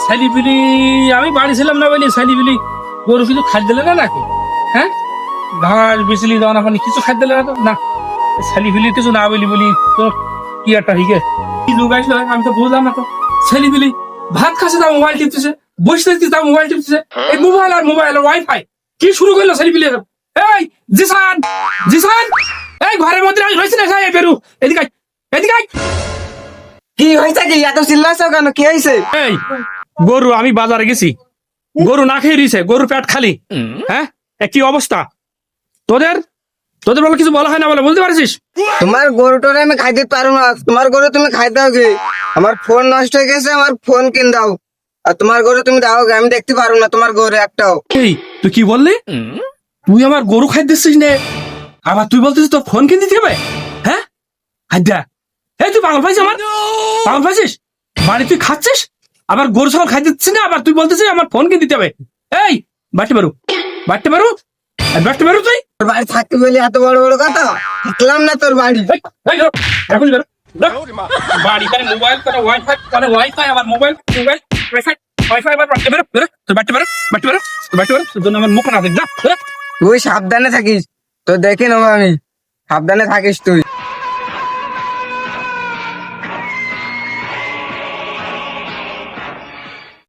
ছেলিপিলি আমি বাড়ি ছিলাম না বলি ছেলিপিলি গরু কিছু খাদ্য দিলে না নাকি? হ্যাঁ, ঘাস বিচলি দানা পানি কিছু খাদ্য দিলে না তো? না, ছেলিপিলি কিছু না বলি বলি তো কি একটা হিগে কি যুগ আসলো আমি তো বুঝলাম না তো। ছেলিপিলি ভাত খাচ্ছে তাও মোবাইল টিপতেছে, বসতে তাও মোবাইল টিপতেছে। এই মোবাইল আর ওয়াইফাই কি শুরু করলো ছেলিপিলি? এই জিসান, জিসান, এই ঘরের মধ্যে হয়েছে না? বেরু এদিকে আয়, এদিকে আয়। কি হয়েছে? কি এত চিল্লাছো কেন? কি হয়েছে? এই গরু আমি বাজারে গেছি, গরু না খেয়ে দিয়েছে, গরুর পেট খালি। হ্যাঁ, কি অবস্থা তোদের? তোদের বলে কিছু বলা হয় না বলে বলতে পারছিস? তোমার গরুটারে আমি খাইতে পারবো না। তোমার গরু তুমি খাই দাও গে। আমার ফোন নষ্ট হয়ে গেছে, আমার ফোন কিন দাও। আর তোমার গরু তুমি দাও গে, আমি দেখতে পারবো না তোমার গরু একটাও। এই তুই কি বললি? তুই আমার গরু খাই দিচ্ছিস নে, আবার তুই বলতেছিস তোর ফোন কিনে দিতে হবে? হ্যাঁ, হাইদা, এই তুই পাগল পাইছিস? আমার পাগল পাইছিস? বাড়ি তুই খাচ্ছিস, আবার গরু ছাগল খাই দিচ্ছিস না, আবার তুই বলতেছিস আমার ফোন কিনে দিতে হবে? এই বাড়তে পারু, বাড়তে পারু, বাড়তে পারু তুই? তোর বাড়ি থাকতে বলি এত বড় বড় কথা? থাকলাম না তোর বাড়ি। এখন বাড়ি করে মোবাইল করে ওয়াইফাই আবার মোবাইল ওয়াইফাই আবার বাড়তে পারো তোর বাড়তে পারো তোর জন্য আমার মুখ না দেখ যা। তুই সাবধানে থাকিস, তো দেখে নেবো আমি। সাবধানে থাকিস তুই।